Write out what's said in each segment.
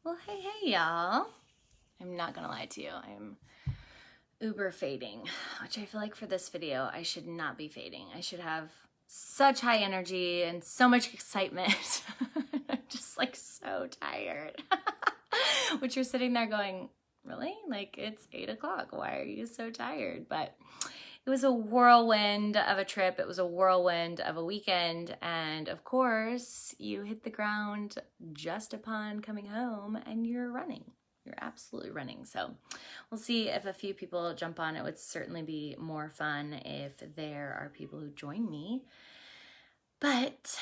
Well, hey, y'all. I'm not gonna lie to you. I'm uber fading, which I feel like for this video, I should not be fading. I should have such high energy and so much excitement. I'm just like so tired. Which you're sitting there going, really? Like it's 8 o'clock. Why are you so tired? But it was a whirlwind of a trip. It was a whirlwind of a weekend. And of course, you hit the ground just upon coming home and you're running. You're absolutely running. So we'll see if a few people jump on. It would certainly be more fun if there are people who join me. But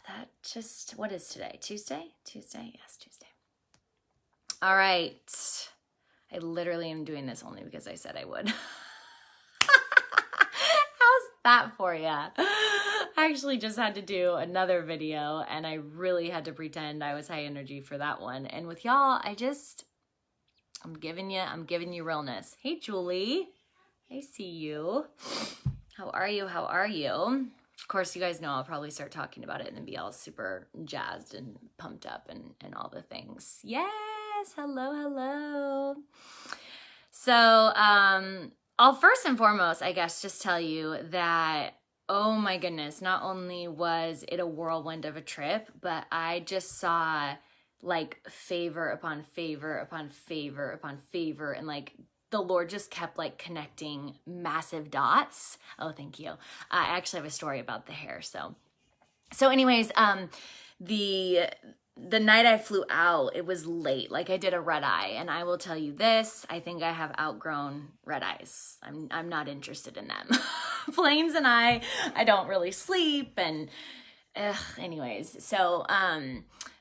that just, what is today? Tuesday? Tuesday? Yes, Tuesday. All right. I literally am doing this only because I said I would. How's that for you? I actually just had to do another video and I really had to pretend I was high energy for that one. And with y'all, I'm giving you realness. Hey, Julie. I see you. How are you? How are you? Of course, you guys know I'll probably start talking about it and then be all super jazzed and pumped up and all the things. Yes. Hello. So, I'll first and foremost, I guess, just tell you that, oh my goodness, not only was it a whirlwind of a trip, but I just saw like favor upon favor upon favor upon favor, and like the Lord just kept like connecting massive dots. Oh, thank you. I actually have a story about the hair. So anyways, the night I flew out, it was late. Like I did a red eye, and I will tell you this, I think I have outgrown red eyes. I'm not interested in them. Planes and I don't really sleep, and anyways, so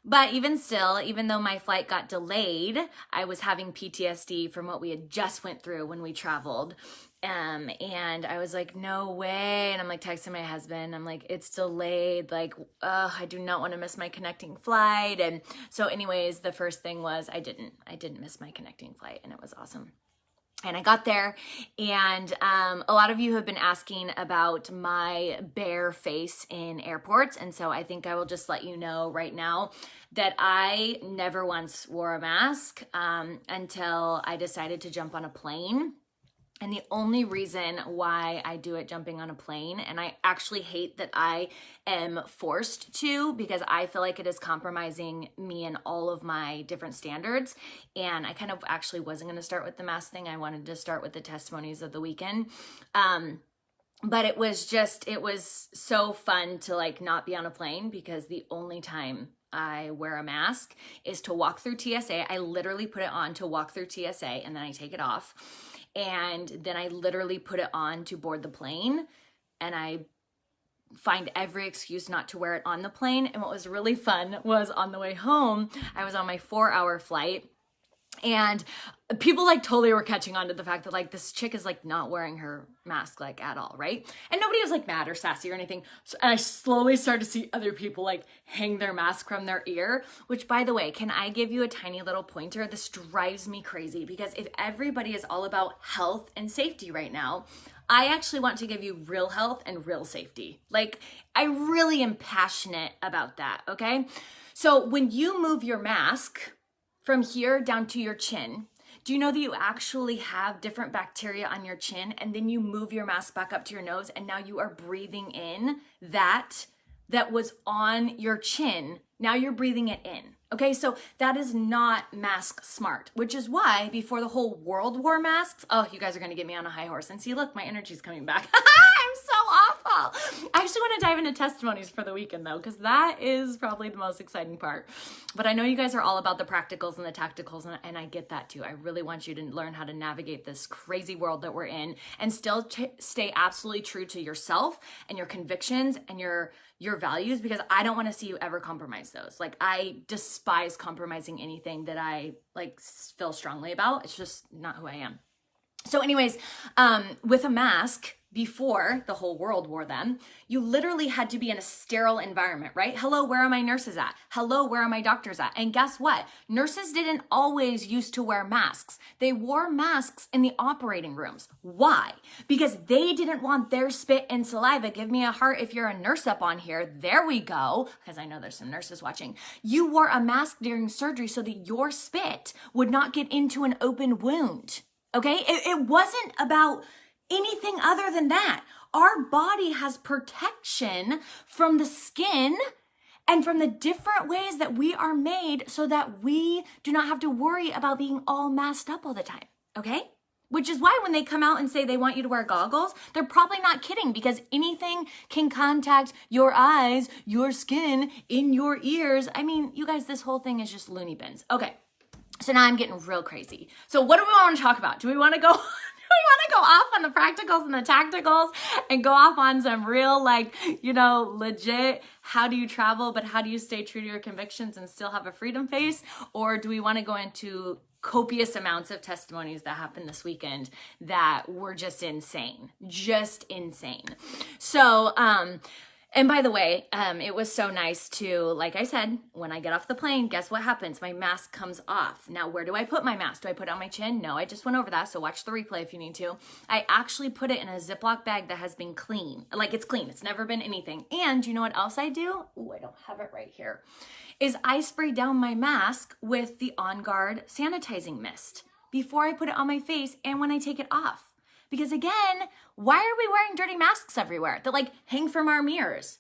but even still, even though my flight got delayed, I was having PTSD from what we had just went through when we traveled. And I was like, no way. And I'm like texting my husband, I'm like, it's delayed. Like, I do not want to miss my connecting flight. And so anyways, the first thing was I didn't miss my connecting flight, and it was awesome. And I got there, and a lot of you have been asking about my bare face in airports. And so I think I will just let you know right now that I never once wore a mask until I decided to jump on a plane. And the only reason why I do it jumping on a plane, and I actually hate that I am forced to, because I feel like it is compromising me and all of my different standards. And I kind of actually wasn't going to start with the mask thing. I wanted to start with the testimonies of the weekend. But it was so fun to like not be on a plane, because the only time I wear a mask is to walk through TSA. I literally put it on to walk through TSA, and then I take it off. And then I literally put it on to board the plane, and I find every excuse not to wear it on the plane. And what was really fun was on the way home, I was on my 4-hour flight, and people like totally were catching on to the fact that like this chick is like not wearing her mask like at all, right? And nobody was like mad or sassy or anything. And I slowly started to see other people like hang their mask from their ear, which, by the way, can I give you a tiny little pointer? This drives me crazy, because if everybody is all about health and safety right now, I actually want to give you real health and real safety. Like, I really am passionate about that, okay? So when you move your mask from here down to your chin, do you know that you actually have different bacteria on your chin, and then you move your mask back up to your nose, and now you are breathing in that was on your chin. Now you're breathing it in. Okay, so that is not mask smart, which is why before the whole world wore masks, oh, you guys are gonna get me on a high horse. And see, look, my energy's coming back. I'm so awful. I actually wanna dive into testimonies for the weekend though, because that is probably the most exciting part. But I know you guys are all about the practicals and the tacticals, and I get that too. I really want you to learn how to navigate this crazy world that we're in and still stay absolutely true to yourself and your convictions and your values, because I don't want to see you ever compromise those. Like, I despise compromising anything that I like feel strongly about. It's just not who I am. So anyways, with a mask, before the whole world wore them, you literally had to be in a sterile environment, right? Hello, where are my nurses at? Hello, where are my doctors at? And guess what? Nurses didn't always used to wear masks. They wore masks in the operating rooms. Why? Because they didn't want their spit and saliva. Give me a heart if you're a nurse up on here. There we go, because I know there's some nurses watching. You wore a mask during surgery so that your spit would not get into an open wound, okay? It wasn't about anything other than that. Our body has protection from the skin and from the different ways that we are made so that we do not have to worry about being all masked up all the time, okay? Which is why when they come out and say they want you to wear goggles, they're probably not kidding, because anything can contact your eyes, your skin, in your ears. I mean, you guys, this whole thing is just loony bins. Okay, so now I'm getting real crazy. So what do we want to talk about? Do we want to go... go off on the practicals and the tacticals and go off on some real, like, you know, legit, how do you travel, but how do you stay true to your convictions and still have a freedom face? Or do we want to go into copious amounts of testimonies that happened this weekend that were just insane, So, and by the way, it was so nice to, like I said, when I get off the plane, guess what happens? My mask comes off. Now, where do I put my mask? Do I put it on my chin? No, I just went over that, so watch the replay if you need to. I actually put it in a Ziploc bag that has been clean. Like, it's clean. It's never been anything. And you know what else I do? Ooh, I don't have it right here. Is I spray down my mask with the On Guard sanitizing mist before I put it on my face and when I take it off. Because again, why are we wearing dirty masks everywhere that like hang from our mirrors?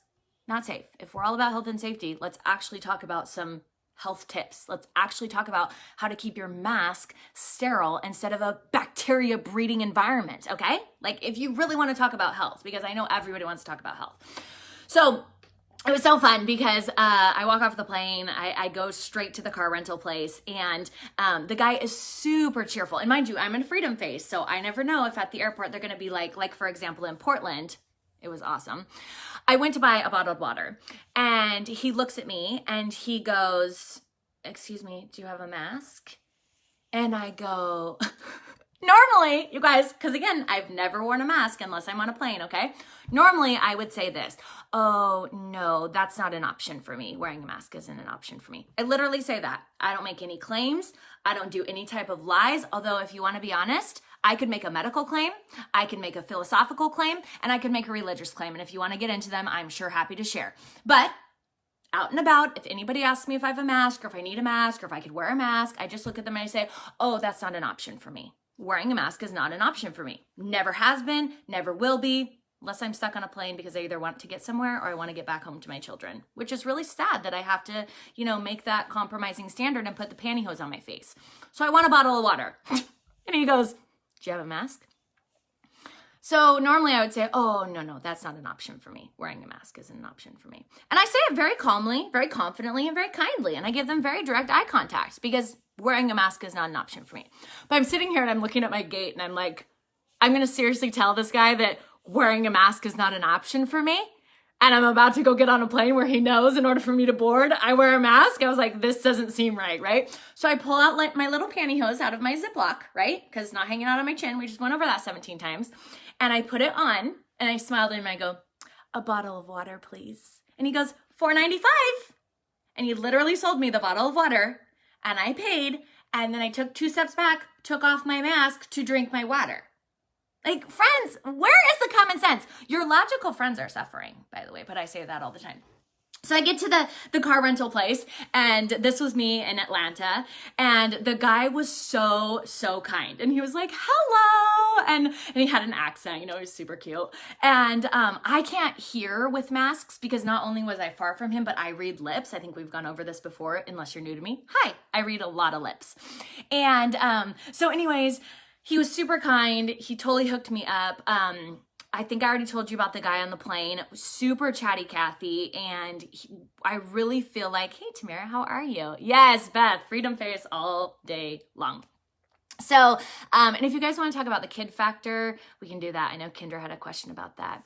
Not safe. If we're all about health and safety, let's actually talk about some health tips. Let's actually talk about how to keep your mask sterile instead of a bacteria breeding environment, okay? Like if you really want to talk about health, because I know everybody wants to talk about health. So it was so fun because I walk off the plane, I go straight to the car rental place, and the guy is super cheerful. And mind you, I'm in a freedom face, so I never know if at the airport they're gonna be like for example, in Portland, it was awesome. I went to buy a bottled water, and he looks at me and he goes, "Excuse me, do you have a mask?" And I go, normally, you guys, because again, I've never worn a mask unless I'm on a plane, okay? Normally, I would say this, "Oh, no, that's not an option for me. Wearing a mask isn't an option for me." I literally say that. I don't make any claims. I don't do any type of lies. Although, if you want to be honest, I could make a medical claim, I can make a philosophical claim, and I could make a religious claim. And if you want to get into them, I'm sure happy to share. But out and about, if anybody asks me if I have a mask or if I need a mask or if I could wear a mask, I just look at them and I say, "Oh, that's not an option for me. Wearing a mask is not an option for me. Never has been, never will be, unless I'm stuck on a plane because I either want to get somewhere or I want to get back home to my children," which is really sad that I have to, you know, make that compromising standard and put the pantyhose on my face. So I want a bottle of water. And he goes, "Do you have a mask?" So normally I would say, "Oh, no, that's not an option for me. Wearing a mask isn't an option for me." And I say it very calmly, very confidently, and very kindly. And I give them very direct eye contact because wearing a mask is not an option for me. But I'm sitting here and I'm looking at my gate and I'm like, I'm going to seriously tell this guy that wearing a mask is not an option for me. And I'm about to go get on a plane where he knows in order for me to board, I wear a mask. I was like, this doesn't seem right? So I pull out like my little pantyhose out of my Ziploc, right? Because it's not hanging out on my chin. We just went over that 17 times. And I put it on and I smiled at him and I go, "A bottle of water, please." And he goes, $4.95. And he literally sold me the bottle of water and I paid. And then I took 2 steps back, took off my mask to drink my water. Like, friends, where is the common sense? Your logical friends are suffering, by the way, but I say that all the time. So I get to the car rental place, and this was me in Atlanta, and the guy was so kind. And he was like, "Hello," and he had an accent, you know, he was super cute. And I can't hear with masks because not only was I far from him, but I read lips. I think we've gone over this before, unless you're new to me. Hi, I read a lot of lips. And so anyways, he was super kind. He totally hooked me up. I think I already told you about the guy on the plane. Super chatty Cathy. And I really feel like, "Hey, Tamara, how are you?" Yes, Beth, freedom face all day long. So, and if you guys want to talk about the kid factor, we can do that. I know Kendra had a question about that.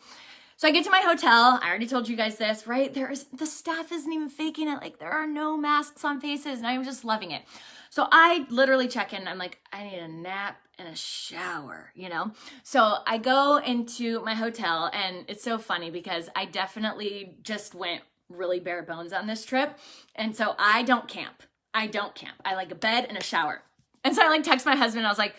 So I get to my hotel. I already told you guys this, right? The staff isn't even faking it. Like there are no masks on faces and I'm just loving it. So I literally check in. I'm like, I need a nap and a shower, you know? So I go into my hotel and it's so funny because I definitely just went really bare bones on this trip. And so I don't camp. I like a bed and a shower. And so I like text my husband. I was like,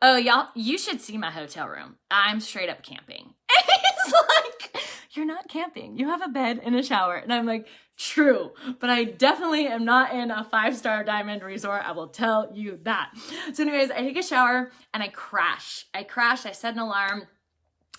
oh, y'all, you should see my hotel room. I'm straight up camping. And he's like, you're not camping. You have a bed and a shower. And I'm like, true, but I definitely am not in a 5-star diamond resort. I will tell you that. So anyways, I take a shower and I crash. I set an alarm.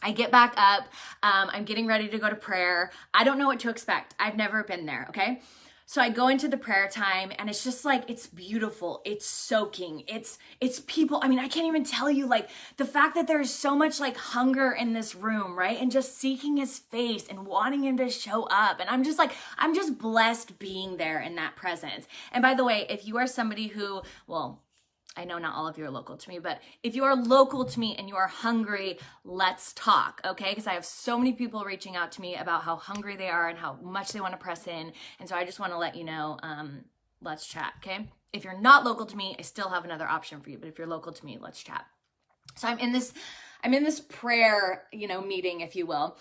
I get back up. I'm getting ready to go to prayer. I don't know what to expect. I've never been there, okay? So I go into the prayer time and it's just like, it's beautiful. It's soaking. It's people. I mean, I can't even tell you like the fact that there's so much like hunger in this room, right? And just seeking his face and wanting him to show up. And I'm just blessed being there in that presence. And by the way, if you are somebody who, well, I know not all of you are local to me, but if you are local to me and you are hungry, let's talk, okay? Because I have so many people reaching out to me about how hungry they are and how much they want to press in. And so I just want to let you know, let's chat, okay? If you're not local to me, I still have another option for you, but if you're local to me, let's chat. So I'm in this prayer, meeting, if you will.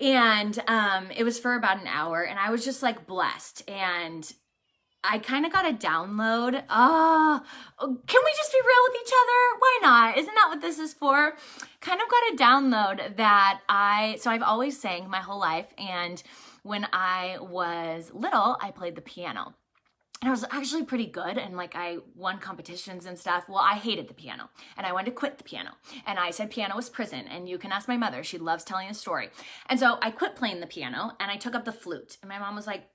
And it was for about an hour and I was just like blessed. And I kind of got a download. Can we just be real with each other? Why not? Isn't that what this is for? Kind of got a download that so I've always sang my whole life. And when I was little, I played the piano. And I was actually pretty good and like I won competitions and stuff. Well, I hated the piano and I wanted to quit the piano. And I said piano was prison and you can ask my mother. She loves telling a story. And so I quit playing the piano and I took up the flute. And my mom was like,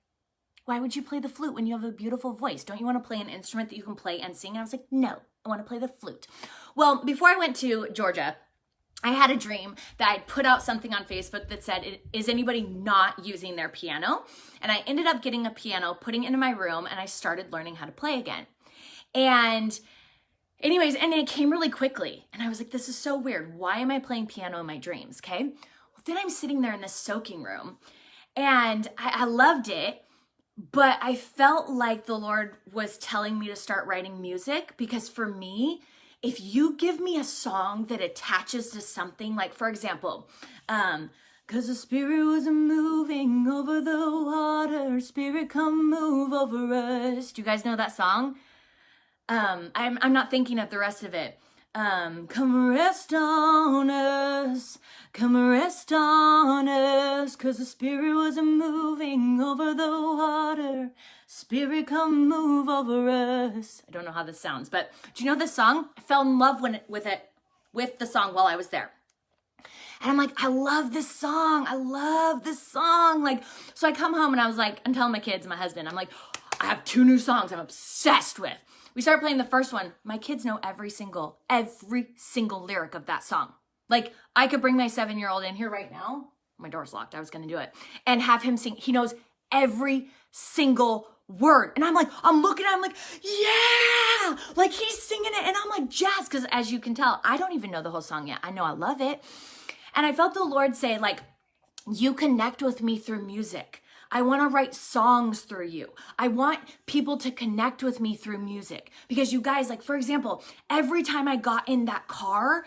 why would you play the flute when you have a beautiful voice? Don't you want to play an instrument that you can play and sing? And I was like, no, I want to play the flute. Well, before I went to Georgia, I had a dream that I'd put out something on Facebook that said, is anybody not using their piano? And I ended up getting a piano, putting it in my room, and I started learning how to play again. And anyways, and it came really quickly. And I was like, this is so weird. Why am I playing piano in my dreams, okay? Well, then I'm sitting there in this soaking room, and I loved it. But I felt like the Lord was telling me to start writing music because for me, if you give me a song that attaches to something, like for example, cause the Spirit was moving over the water, Spirit come move over us. Do you guys know that song? I'm not thinking of the rest of it. Come rest on us, cause the Spirit was moving over the water. Spirit, come move over us. I don't know how this sounds, but do you know this song? I fell in love with the song while I was there. And I'm like, I love this song. Like, so I come home and I was like, I'm telling my kids and my husband, I'm like, I have 2 new songs I'm obsessed with. We start playing the first one. My kids know every single lyric of that song. Like I could bring my 7-year-old in here right now. My door's locked. I was going to do it and have him sing. He knows every single word. And I'm looking at him like, yeah, like he's singing it. And I'm like, jazz. Cause as you can tell, I don't even know the whole song yet. I know I love it. And I felt the Lord say like, you connect with me through music. I want to write songs through you. I want people to connect with me through music because you guys, like, for example, every time I got in that car,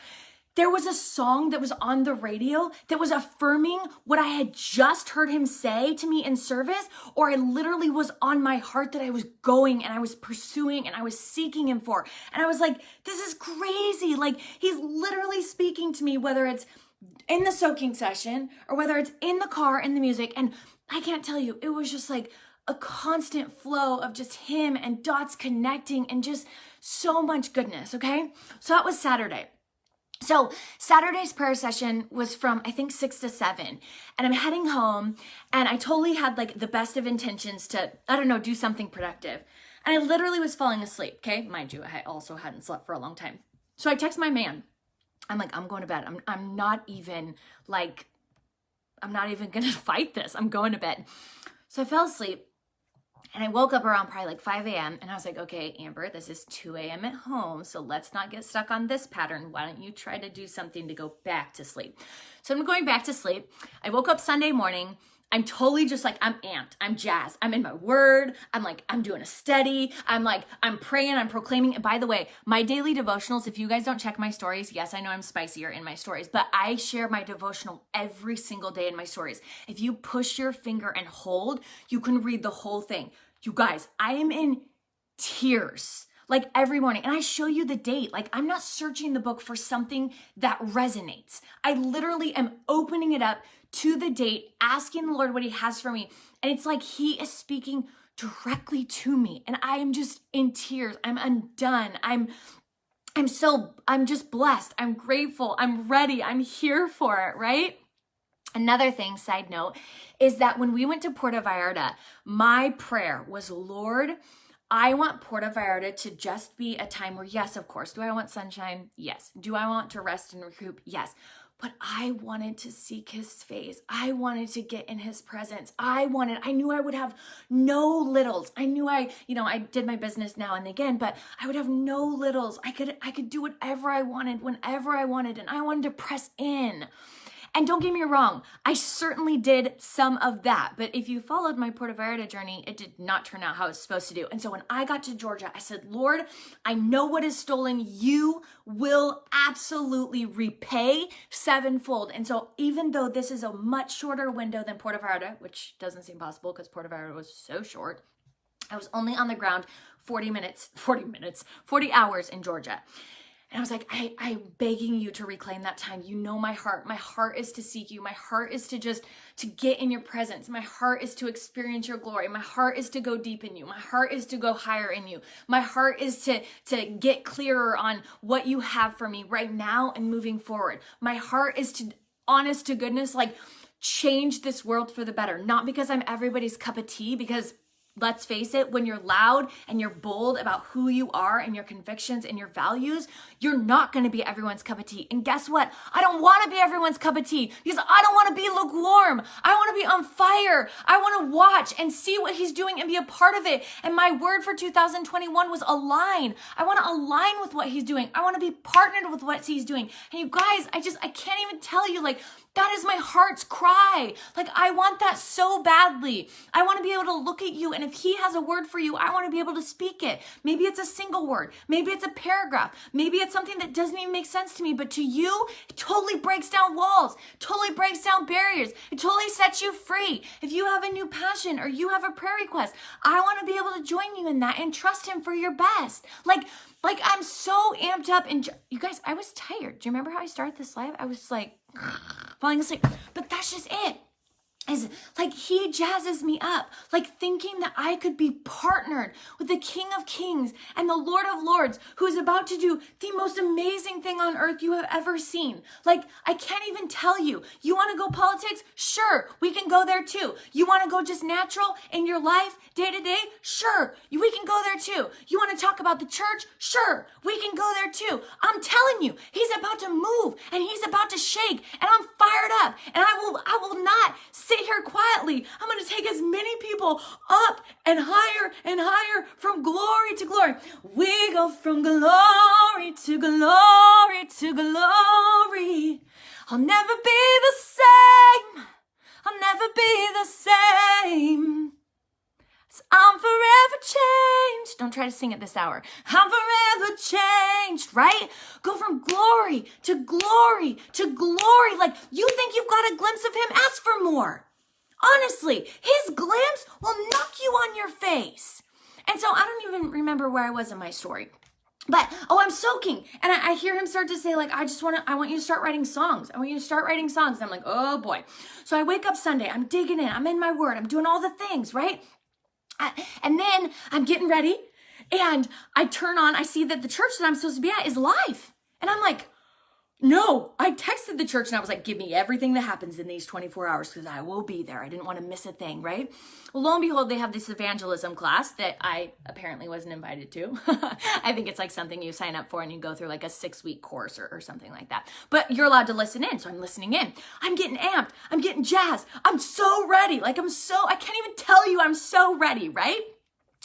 there was a song that was on the radio that was affirming what I had just heard him say to me in service, or I literally was on my heart that I was going and I was pursuing and I was seeking him for. And I was like, this is crazy. Like he's literally speaking to me, whether it's in the soaking session or whether it's in the car, in the music. And I can't tell you, it was just like a constant flow of just him and dots connecting and just so much goodness, okay? So that was Saturday. So Saturday's prayer session was from, I think, 6 to 7. And I'm heading home and I totally had like the best of intentions to, do something productive. And I literally was falling asleep, okay? Mind you, I also hadn't slept for a long time. So I text my man. I'm like, I'm going to bed. I'm not even going to fight this. I'm going to bed. So I fell asleep And I woke up around probably like 5 a.m. and I was like, okay, Amber, this is 2 a.m. at home. So let's not get stuck on this pattern. Why don't you try to do something to go back to sleep? So I'm going back to sleep. I woke up Sunday morning. I'm totally just like, I'm amped. I'm jazzed. I'm in my word. I'm doing a study. I'm praying, I'm proclaiming. And by the way, my daily devotionals, if you guys don't check my stories, yes, I know I'm spicier in my stories, but I share my devotional every single day in my stories. If you push your finger and hold, you can read the whole thing. You guys, I am in tears like every morning. And I show you the date. Like I'm not searching the book for something that resonates. I literally am opening it up to the date, asking the Lord what he has for me. And it's like he is speaking directly to me. And I am just in tears. I'm undone. I'm just blessed. I'm grateful. I'm ready. I'm here for it, right? Another thing, side note, is that when we went to Puerto Vallarta, my prayer was, Lord, I want Puerto Vallarta to just be a time where, yes, of course, do I want sunshine? Yes. Do I want to rest and recoup? Yes. But I wanted to seek his face. I wanted to get in his presence. I knew I would have no littles. I knew I did my business now and again, but I would have no littles. I could do whatever I wanted, whenever I wanted, and I wanted to press in. And don't get me wrong, I certainly did some of that. But if you followed my Puerto Vallarta journey, it did not turn out how it was supposed to do. And so when I got to Georgia, I said, Lord, I know what is stolen. You will absolutely repay sevenfold. And so even though this is a much shorter window than Puerto Vallarta, which doesn't seem possible because Puerto Vallarta was so short, I was only on the ground 40 hours in Georgia. And I was like, I'm begging you to reclaim that time. You know my heart. My heart is to seek you. My heart is to get in your presence. My heart is to experience your glory. My heart is to go deep in you. My heart is to go higher in you. My heart is to get clearer on what you have for me right now and moving forward. My heart is to, honest to goodness, change this world for the better. Not because I'm everybody's cup of tea, because let's face it, when you're loud and you're bold about who you are and your convictions and your values, you're not going to be everyone's cup of tea. And guess what? I don't want to be everyone's cup of tea because I don't want to be lukewarm. I want to be on fire. I want to watch and see what he's doing and be a part of it. And my word for 2021 was align. I want to align with what he's doing. I want to be partnered with what he's doing. And you guys, I can't even tell you, that is my heart's cry. I want that so badly. I want to be able to look at you, and if he has a word for you, I want to be able to speak it. Maybe it's a single word. Maybe it's a paragraph. Maybe it's something that doesn't even make sense to me, but to you, it totally breaks down walls, totally breaks down barriers. It totally sets you free. If you have a new passion or you have a prayer request, I want to be able to join you in that and trust him for your best. I'm so amped up. And you guys, I was tired. Do you remember how I started this live? I was falling asleep. But that's just it. Is he jazzes me up, thinking that I could be partnered with the King of Kings and the Lord of Lords, who is about to do the most amazing thing on earth you have ever seen. I can't even tell you. You want to go politics? Sure, we can go there too. You want to go just natural in your life, day to day? Sure, we can go there too. You want to talk about the church? Sure, we can go there too. I'm telling you, he's about to move and he's about to shake, and I'm fired up, and I will not sit here quietly. I'm going to take as many people up and higher from glory to glory. We go from glory to glory to glory. I'll never be the same. I'll never be the same. I'm forever changed. Don't try to sing it this hour. I'm forever changed, right? Go from glory to glory to glory. You think you've got a glimpse of him? Ask for more. Honestly, his glimpse will knock you on your face. And so I don't even remember where I was in my story. But, I'm soaking. And I hear him start to say, I want you to start writing songs. I want you to start writing songs. And I'm like, oh boy. So I wake up Sunday. I'm digging in. I'm in my word. I'm doing all the things, right? And then I'm getting ready. And I turn on. I see that the church that I'm supposed to be at is live. And I'm like, no, I texted the church and I was like, give me everything that happens in these 24 hours because I will be there. I didn't want to miss a thing, right? Well, lo and behold, they have this evangelism class that I apparently wasn't invited to. I think it's something you sign up for and you go through a 6-week course or something like that. But you're allowed to listen in, so I'm listening in. I'm getting amped. I'm getting jazzed. I'm so ready. I can't even tell you I'm so ready, right?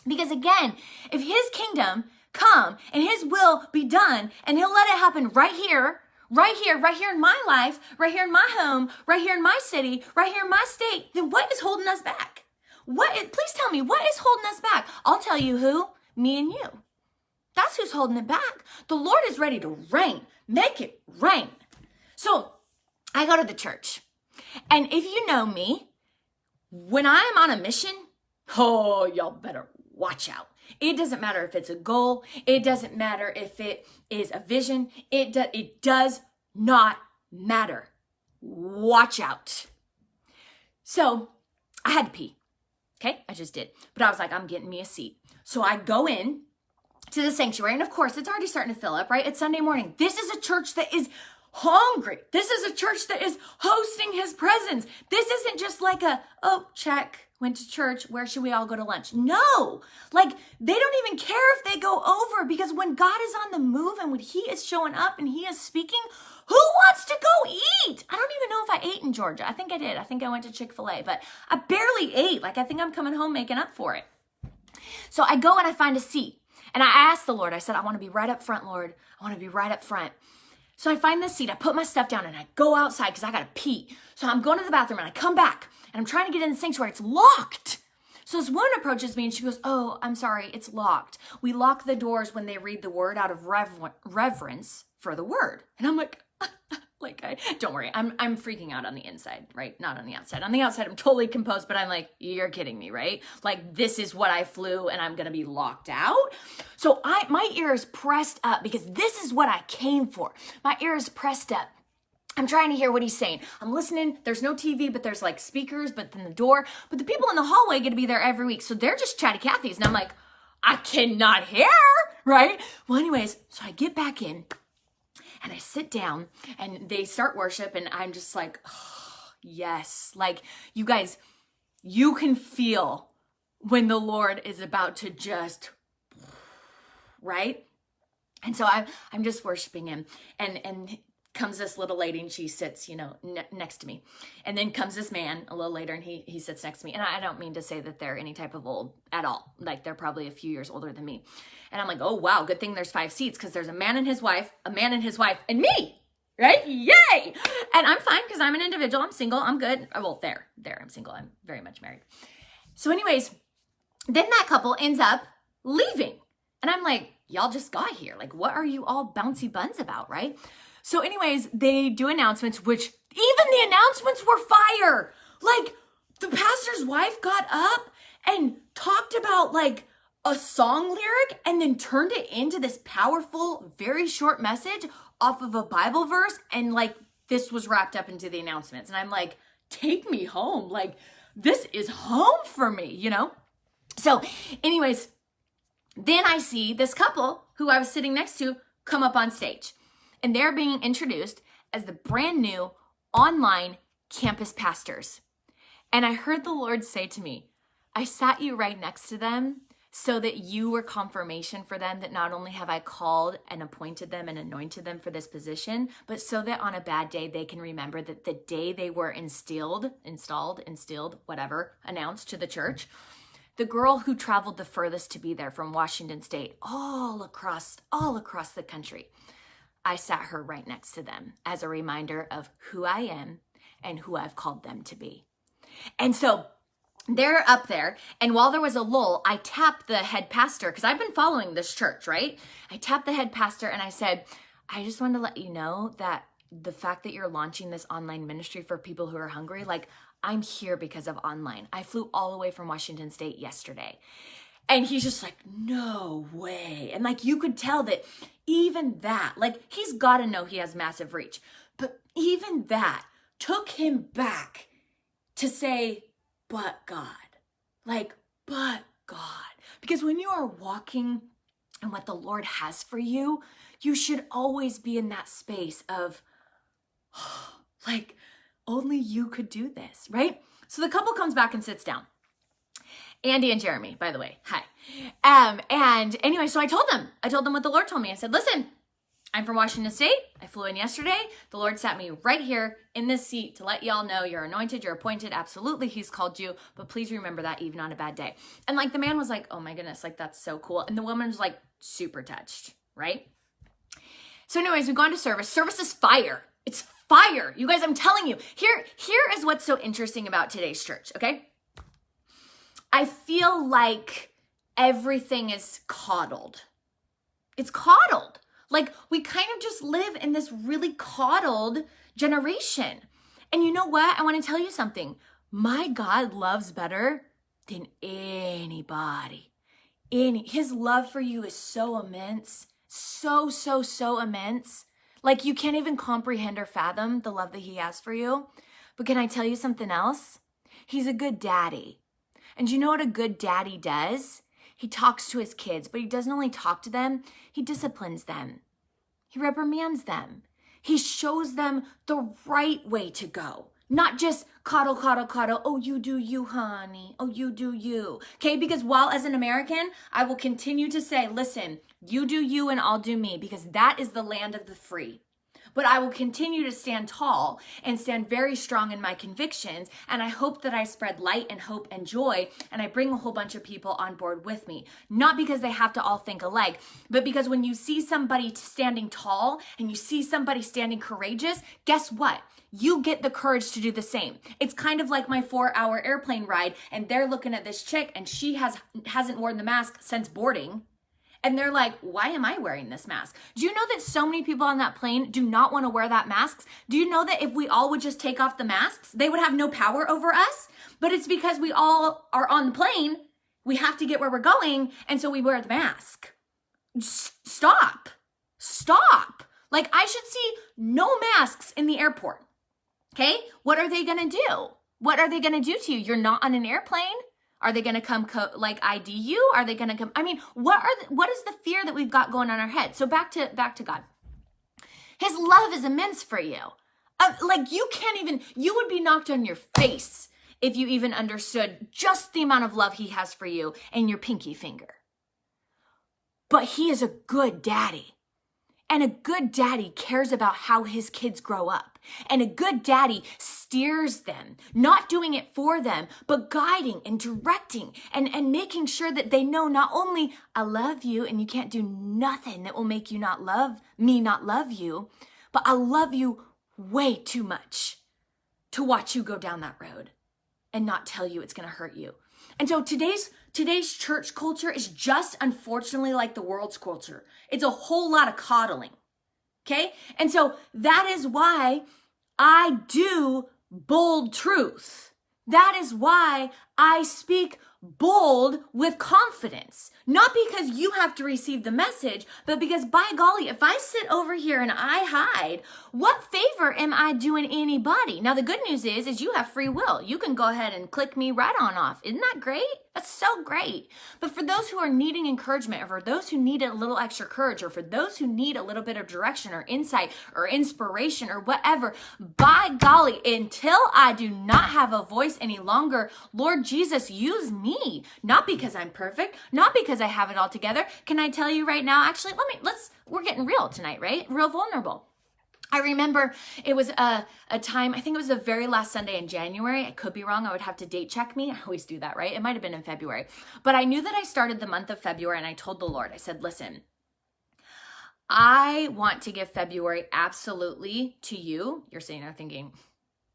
Because again, if his kingdom come and his will be done, and he'll let it happen right here in my life, right here in my home, right here in my city, right here in my state, then what is holding us back? Please tell me, what is holding us back? I'll tell you who, me and you. That's who's holding it back. The Lord is ready to reign. Make it rain. So I go to the church. And if you know me, when I am on a mission, oh, y'all better watch out. It doesn't matter if it's a goal. It doesn't matter if it is a vision. It does not matter. Watch out. So I had to pee. Okay, I just did. But I was like, I'm getting me a seat. So I go in to the sanctuary. And of course, it's already starting to fill up, right? It's Sunday morning. This is a church that is hungry. This is a church that is hosting his presence. This isn't just like check, went to church. Where should we all go to lunch? No, like they don't even care if they go over, because when God is on the move and when he is showing up and he is speaking, who wants to go eat? I don't even know if I ate in Georgia. I think I did. I think I went to Chick-fil-A, but I barely ate. Like I think I'm coming home making up for it. So I go and I find a seat. And I asked the Lord, I said, I want to be right up front, Lord. I want to be right up front. So I find this seat, I put my stuff down and I go outside because I got to pee. So I'm going to the bathroom and I come back and I'm trying to get in the sanctuary. It's locked. So this woman approaches me and she goes, oh, I'm sorry, it's locked. We lock the doors when they read the word out of reverence for the word. And I'm like, don't worry, I'm freaking out on the inside, right? Not on the outside. On the outside, I'm totally composed, but I'm like, you're kidding me, right? Like, this is what I flew and I'm gonna be locked out. So my ear is pressed up because this is what I came for. My ear is pressed up. I'm trying to hear what he's saying. I'm listening. There's no TV, but there's like speakers, but then the door. But the people in the hallway get to be there every week. So they're just chatty Cathy's. And I'm like, I cannot hear, right? Well, anyways, so I get back in. And I sit down and they start worship and I'm just like, oh, yes. Like, you guys, you can feel when the Lord is about to just, right? And so I'm just worshiping him and comes this little lady and she sits, next to me. And then comes this man a little later and he sits next to me. And I don't mean to say that they're any type of old at all. Like, they're probably a few years older than me. And I'm like, oh, wow, good thing there's 5 seats because there's a man and his wife, and me, right? Yay! And I'm fine because I'm an individual. I'm single. I'm good. Well, there, I'm single. I'm very much married. So anyways, then that couple ends up leaving. And I'm like, y'all just got here. Like, what are you all bouncy buns about, right? So anyways, they do announcements, which even the announcements were fire. Like, the pastor's wife got up and talked about like a song lyric and then turned it into this powerful, very short message off of a Bible verse. And like, this was wrapped up into the announcements. And I'm like, take me home. Like, this is home for me, So anyways, then I see this couple who I was sitting next to come up on stage. And they're being introduced as the brand new online campus pastors. And I heard the Lord say to me, I sat you right next to them so that you were confirmation for them that not only have I called and appointed them and anointed them for this position, but so that on a bad day, they can remember that the day they were instilled, whatever, announced to the church, the girl who traveled the furthest to be there from Washington State, all across the country, I sat her right next to them as a reminder of who I am and who I've called them to be. And so they're up there, and while there was a lull, I tapped the head pastor, because I've been following this church, right? I tapped the head pastor and I said, I just wanted to let you know that the fact that you're launching this online ministry for people who are hungry, like, I'm here because of online. I flew all the way from Washington State yesterday. And he's just like, no way. And like, you could tell that even that, like, he's got to know he has massive reach. But even that took him back to say, but God. Like, but God. Because when you are walking in what the Lord has for you, you should always be in that space of, like, only you could do this, right? So the couple comes back and sits down. Andy and Jeremy, by the way, hi. And anyway, so I told them what the Lord told me. I said, listen, I'm from Washington State. I flew in yesterday. The Lord sat me right here in this seat to let y'all know you're anointed, you're appointed. Absolutely, he's called you. But please remember that even on a bad day. And like the man was like, oh my goodness, like that's so cool. And the woman was like super touched, right? So anyways, we've gone to service. Service is fire. It's fire. You guys, I'm telling you. Here is what's so interesting about today's church, okay? I feel like everything is coddled. It's coddled. Like we kind of just live in this really coddled generation. And you know what? I want to tell you something. My God loves better than anybody. His love for you is so immense. So immense. Like you can't even comprehend or fathom the love that he has for you. But can I tell you something else? He's a good daddy. And do you know what a good daddy does? He talks to his kids, but he doesn't only talk to them, he disciplines them. He reprimands them. He shows them the right way to go. Not just coddle. Oh, you do you, honey. Oh, you do you. Okay, because while as an American, I will continue to say, listen, you do you and I'll do me, because that is the land of the free. But I will continue to stand tall and stand very strong in my convictions. And I hope that I spread light and hope and joy. And I bring a whole bunch of people on board with me. Not because they have to all think alike, but because when you see somebody standing tall and you see somebody standing courageous, guess what? You get the courage to do the same. It's kind of like my 4-hour airplane ride, and they're looking at this chick and she hasn't worn the mask since boarding. And they're like, why am I wearing this mask? Do you know that so many people on that plane do not want to wear that mask? Do you know that if we all would just take off the masks, they would have no power over us? But it's because we all are on the plane. We have to get where we're going. And so we wear the mask. Stop. Like I should see no masks in the airport. Okay? What are they going to do? What are they going to do to you? You're not on an airplane. Are they going to come ID you? Are they going to come? I mean, what is the fear that we've got going on our head? So back to God. His love is immense for you. Like you would be knocked on your face if you even understood just the amount of love he has for you in your pinky finger. But he is a good daddy. And a good daddy cares about how his kids grow up. And a good daddy steers them, not doing it for them, but guiding and directing and making sure that they know not only I love you and you can't do nothing that will make you not love you, but I love you way too much to watch you go down that road and not tell you it's going to hurt you. And so today's church culture is just unfortunately like the world's culture. It's a whole lot of coddling. Okay? And so that is why I do bold truth. That is why I speak bold with confidence. Not because you have to receive the message, but because by golly, if I sit over here and I hide, what favor am I doing anybody? Now, the good news is you have free will. You can go ahead and click me right on off. Isn't that great? That's so great. But for those who are needing encouragement, or for those who need a little extra courage, or for those who need a little bit of direction or insight or inspiration or whatever, by golly, until I do not have a voice any longer, Lord Jesus, use me. Not because I'm perfect, not because I have it all together. Can I tell you right now, actually, we're getting real tonight, right? Real vulnerable. I remember it was a time, I think it was the very last Sunday in January. I could be wrong. I would have to date check me. I always do that, right? It might have been in February. But I knew that I started the month of February, and I told the Lord, I said, listen, I want to give February absolutely to you. You're sitting there thinking,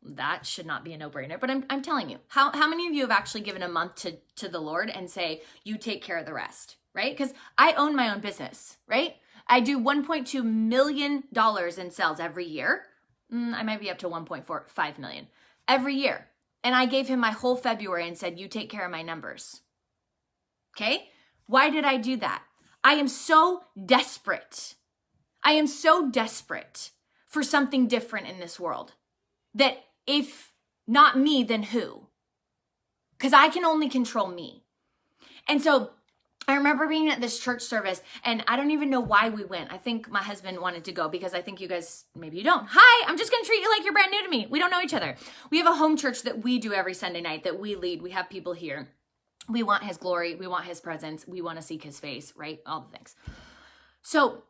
that should not be a no-brainer. But I'm telling you, how many of you have actually given a month to the Lord and say, you take care of the rest, right? Because I own my own business, right? I do $1.2 million in sales every year. I might be up to 1.45 million every year. And I gave him my whole February and said, you take care of my numbers. Okay? Why did I do that? I am so desperate. I am so desperate for something different in this world that if not me, then who? Because I can only control me. And so I remember being at this church service, and I don't even know why we went. I think my husband wanted to go because I think you guys, maybe you don't. Hi, I'm just going to treat you like you're brand new to me. We don't know each other. We have a home church that we do every Sunday night that we lead. We have people here. We want his glory. We want his presence. We want to seek his face, right? All the things. So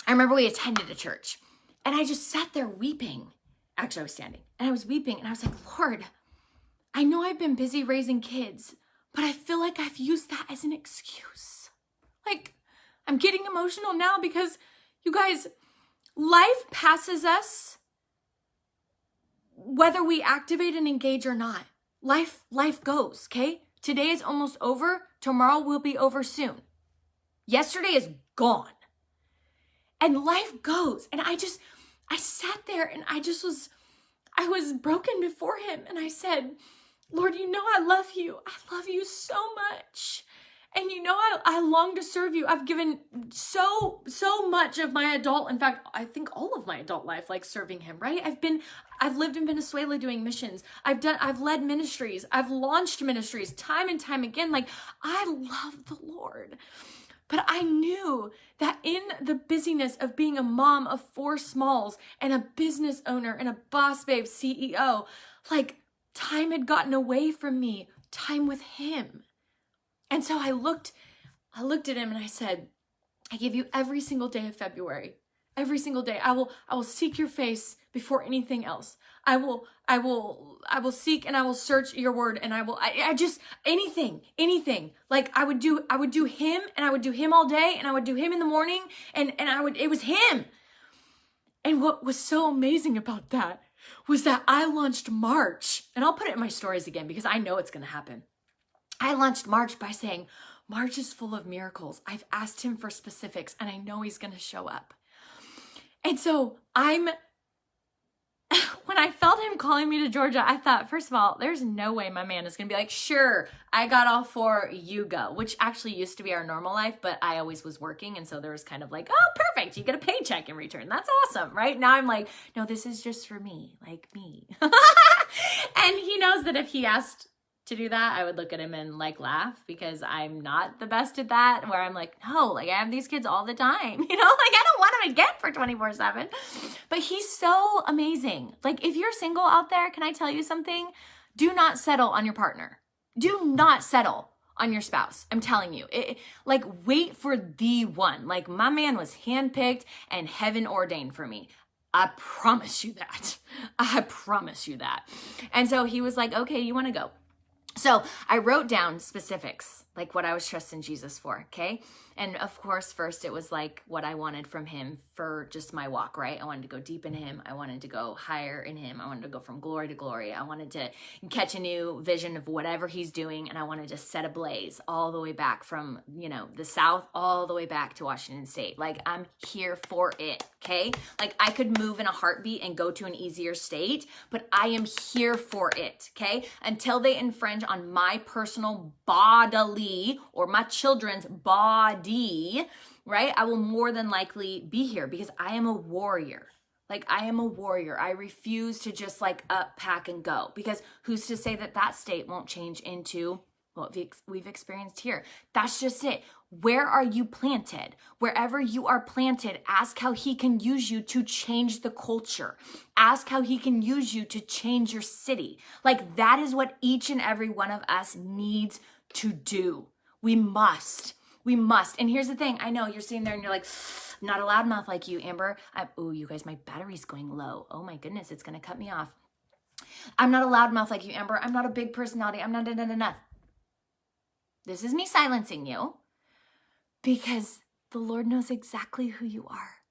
I remember we attended a church and I just sat there weeping. Actually, I was standing and I was weeping and I was like, Lord, I know I've been busy raising kids, but I feel like I've used that as an excuse. Like, I'm getting emotional now because you guys, life passes us whether we activate and engage or not. Life goes, okay? Today is almost over. Tomorrow will be over soon. Yesterday is gone. And life goes. And I sat there and I was broken before him. And I said, Lord, you know I love you. I love you so much. And you know I long to serve you. I've given so much of my adult, in fact, I think all of my adult life, like serving him, right? I've lived in Venezuela doing missions. I've led ministries. I've launched ministries time and time again. Like, I love the Lord. But I knew that in the busyness of being a mom of 4 smalls and a business owner and a boss babe CEO, like, time had gotten away from me, time with him. And so I looked at him and I said, I give you every single day of February. Every single day. I will seek your face before anything else. I will seek and I will search your word, and I just anything. Like I would do him, and I would do him all day, and I would do him in the morning, and it was him. And what was so amazing about that was that I launched March, and I'll put it in my stories again because I know it's going to happen. I launched March by saying, March is full of miracles. I've asked him for specifics and I know he's going to show up. And so when I felt him calling me to Georgia, I thought, first of all, there's no way my man is going to be like, sure, I got all 4, you go, which actually used to be our normal life, but I always was working. And so there was kind of like, oh, perfect. You get a paycheck in return. That's awesome, right? Now I'm like, no, this is just for me, like me. And he knows that if he asked to do that, I would look at him and like laugh, because I'm not the best at that, where I'm like, no, like I have these kids all the time, like I don't want him again for 24/7. But he's so amazing. Like, if you're single out there, can I tell you something? Do not settle on your partner. Do not settle on your spouse. I'm telling you, like, wait for the one. Like, my man was handpicked and heaven ordained for me. I promise you that. I promise you that. And so he was like, okay, you want to go? So I wrote down specifics, like what I was trusting Jesus for, okay? And of course, first it was like what I wanted from him for just my walk, right? I wanted to go deep in him. I wanted to go higher in him. I wanted to go from glory to glory. I wanted to catch a new vision of whatever he's doing. And I wanted to set ablaze all the way back from, the South, all the way back to Washington State. Like, I'm here for it, okay? Like, I could move in a heartbeat and go to an easier state, but I am here for it, okay? Until they infringe on my personal bodily or my children's body, right? I will more than likely be here because I am a warrior. Like, I am a warrior. I refuse to just like up, pack, and go, because who's to say that state won't change into what we've experienced here? That's just it. Where are you planted? Wherever you are planted, ask how he can use you to change the culture. Ask how he can use you to change your city. Like, that is what each and every one of us needs to do. We must. And here's the thing. I know you're sitting there and you're like, I'm not a loudmouth like you, Amber. You guys, my battery's going low. Oh my goodness, it's going to cut me off. I'm not a loudmouth like you, Amber. I'm not a big personality. I'm not. This is me silencing you, because the Lord knows exactly who you are.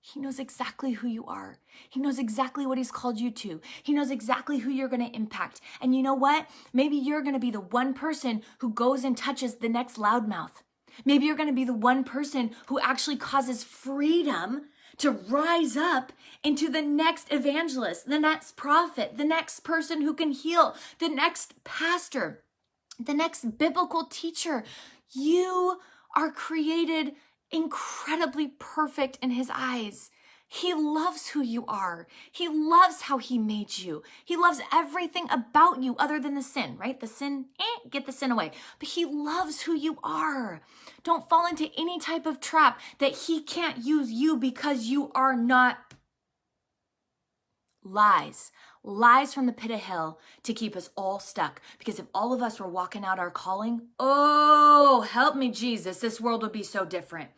He knows exactly who you are. He knows exactly what he's called you to. He knows exactly who you're going to impact. And you know what? Maybe you're going to be the one person who goes and touches the next loudmouth. Maybe you're going to be the one person who actually causes freedom to rise up into the next evangelist, the next prophet, the next person who can heal, the next pastor, the next biblical teacher. You are created incredibly perfect in his eyes. He loves who you are. He loves how he made you. He loves everything about you other than the sin, right? The sin, get the sin away. But he loves who you are. Don't fall into any type of trap that he can't use you because you are not. Lies from the pit of hell to keep us all stuck. Because if all of us were walking out our calling, oh, help me, Jesus, this world would be so different.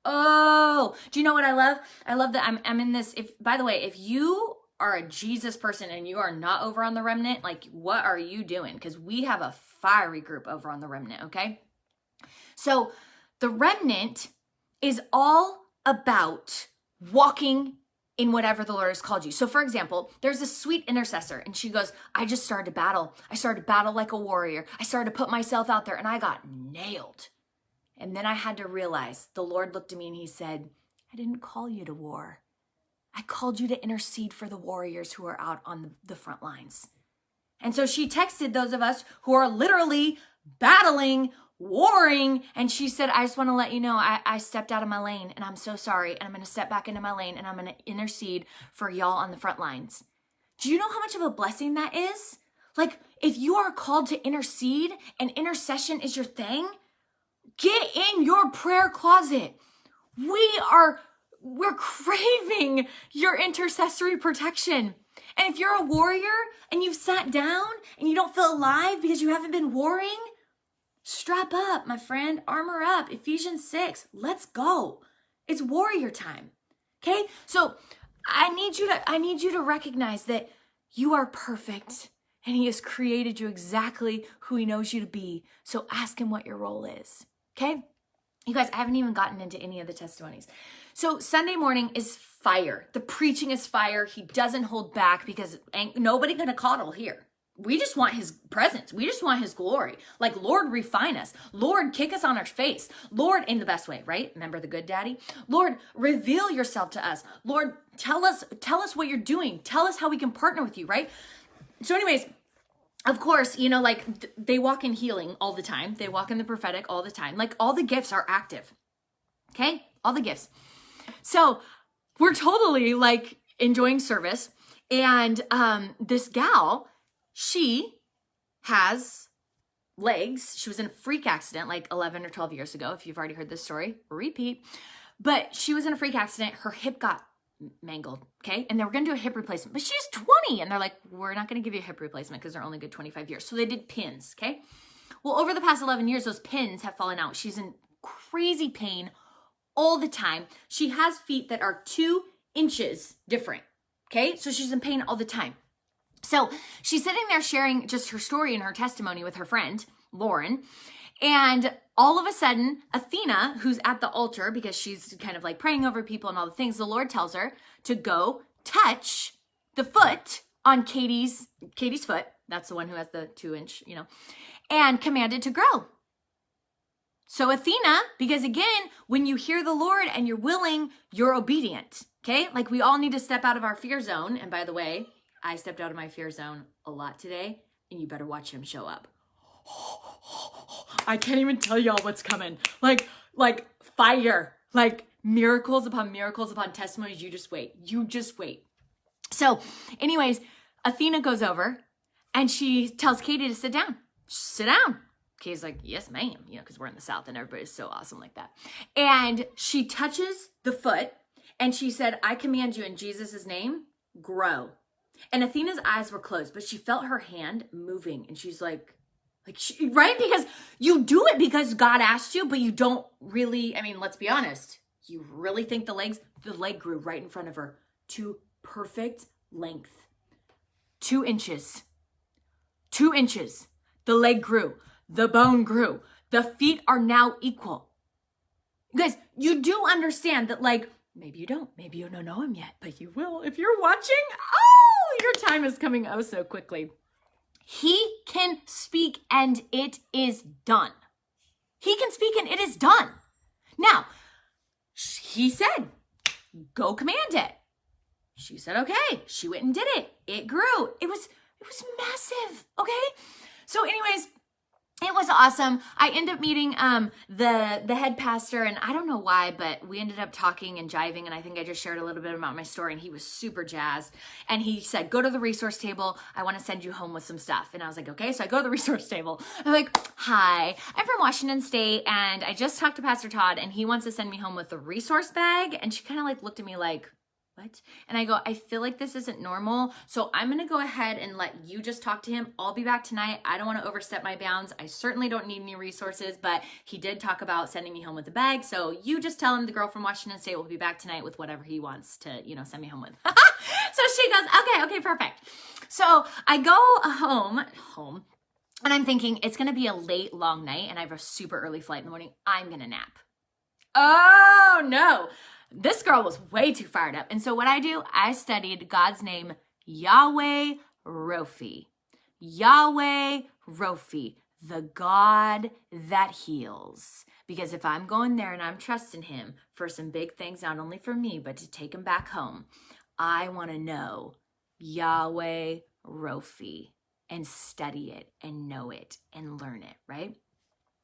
Oh, do you know what I love? I love that I'm in this. By the way, if you are a Jesus person and you are not over on the Remnant, like, what are you doing? Because we have a fiery group over on the Remnant, okay? So the Remnant is all about walking in whatever the Lord has called you. So for example, there's a sweet intercessor and she goes, I just started to battle. I started to battle like a warrior. I started to put myself out there and I got nailed. And then I had to realize, the Lord looked at me and he said, I didn't call you to war. I called you to intercede for the warriors who are out on the front lines. And so she texted those of us who are literally battling, warring, and she said, I just want to let you know, I stepped out of my lane and I'm so sorry. And I'm going to step back into my lane and I'm going to intercede for y'all on the front lines. Do you know how much of a blessing that is? Like, if you are called to intercede and intercession is your thing, get in your prayer closet. We're craving your intercessory protection. And if you're a warrior and you've sat down and you don't feel alive because you haven't been warring, strap up, my friend, armor up. Ephesians 6, let's go. It's warrior time. Okay? So I need you to recognize that you are perfect and he has created you exactly who he knows you to be. So ask him what your role is. Okay? You guys, I haven't even gotten into any of the testimonies. So Sunday morning is fire. The preaching is fire. He doesn't hold back because ain't nobody gonna coddle here. We just want his presence. We just want his glory. Like, Lord, refine us. Lord, kick us on our face. Lord, in the best way, right? Remember the good daddy? Lord, reveal yourself to us. Lord, tell us what you're doing. Tell us how we can partner with you, right? So anyways, of course, you know, like, they walk in healing all the time. They walk in the prophetic all the time. Like, all the gifts are active. Okay? All the gifts. So we're totally like enjoying service. And this gal, she has legs. She was in a freak accident like 11 or 12 years ago. If you've already heard this story, repeat. But she was in a freak accident. Her hip got mangled, okay? And they were going to do a hip replacement, but she's 20. And they're like, we're not going to give you a hip replacement because they're only good 25 years. So they did pins, okay? Well, over the past 11 years, those pins have fallen out. She's in crazy pain all the time. She has feet that are 2 inches different, okay? So she's in pain all the time. So she's sitting there sharing just her story and her testimony with her friend, Lauren. And all of a sudden, Athena, who's at the altar because she's kind of like praying over people and all the things, the Lord tells her to go touch the foot on Katie's foot. That's the one who has the 2-inch, you know, and commanded to grow. So Athena, because again, when you hear the Lord and you're willing, you're obedient, okay? Like, we all need to step out of our fear zone. And by the way, I stepped out of my fear zone a lot today, and you better watch him show up. I can't even tell y'all what's coming. Like fire, like miracles upon testimonies. You just wait. So anyways, Athena goes over and she tells Katie to sit down. Sit down. Katie's like, yes, ma'am. You know, because we're in the South and everybody's so awesome like that. And she touches the foot and she said, I command you in Jesus' name, grow. And Athena's eyes were closed, but she felt her hand moving. And she's like, right? Because you do it because God asked you, but you don't really, I mean, let's be honest. You really think the leg grew right in front of her to perfect length. 2 inches. 2 inches. The leg grew. The bone grew. The feet are now equal. You guys, you do understand that, like, maybe you don't know him yet, but you will if you're watching. Oh, your time is coming oh so quickly. He can speak and it is done. He can speak and it is done. Now, he said, go command it. She said, okay. She went and did it. It grew. It was massive. Okay. So anyways, it was awesome. I ended up meeting the head pastor, and I don't know why, but we ended up talking and jiving, and I think I just shared a little bit about my story, and he was super jazzed. And he said, go to the resource table. I want to send you home with some stuff. And I was like, okay. So I go to the resource table. I'm like, hi, I'm from Washington State, and I just talked to Pastor Todd, and he wants to send me home with a resource bag. And she kind of like looked at me like, what? And I go, I feel like this isn't normal. So I'm going to go ahead and let you just talk to him. I'll be back tonight. I don't want to overstep my bounds. I certainly don't need any resources, but he did talk about sending me home with a bag. So you just tell him the girl from Washington State will be back tonight with whatever he wants to, send me home with. So she goes, okay, perfect. So I go home. And I'm thinking it's going to be a late, long night and I have a super early flight in the morning. I'm going to nap. Oh no. This girl was way too fired up. And so what I do, I studied God's name, Yahweh Rophi. Yahweh Rophi, the God that heals. Because if I'm going there and I'm trusting him for some big things, not only for me, but to take him back home, I want to know Yahweh Rophi and study it and know it and learn it, right?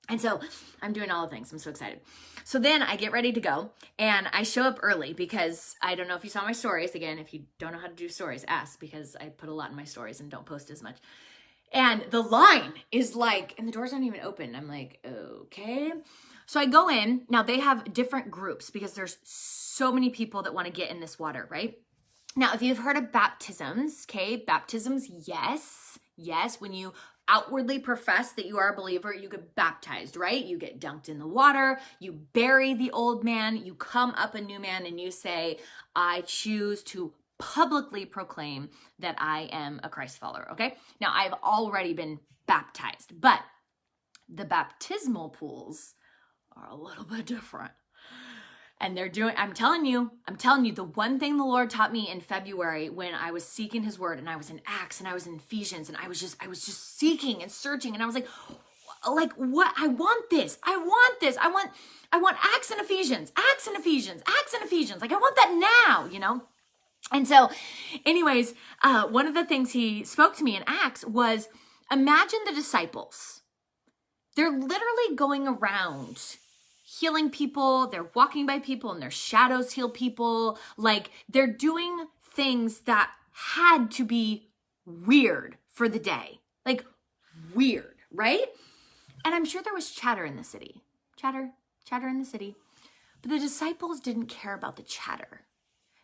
And so I'm doing all the things. I'm so excited. So then I get ready to go and I show up early because I don't know if you saw my stories. Again, if you don't know how to do stories, ask, because I put a lot in my stories and don't post as much. And the line is like, and the doors aren't even open. I'm like, okay. So I go in. Now they have different groups because there's so many people that want to get in this water, right? Now, if you've heard of baptisms, okay, baptisms, yes, when you outwardly profess that you are a believer, you get baptized, right? You get dunked in the water, you bury the old man, you come up a new man, and you say, I choose to publicly proclaim that I am a Christ follower, okay? Now, I've already been baptized, but the baptismal pools are a little bit different. And I'm telling you, the one thing the Lord taught me in February when I was seeking his word and I was in Acts and I was in Ephesians and I was just seeking and searching and I was like what? I want this. I want Acts and Ephesians. Like I want that now, And so anyways, one of the things he spoke to me in Acts was, imagine the disciples. They're literally going around healing people, they're walking by people and their shadows heal people. Like they're doing things that had to be weird for the day. Like weird, right? And I'm sure there was chatter in the city. Chatter in the city. But the disciples didn't care about the chatter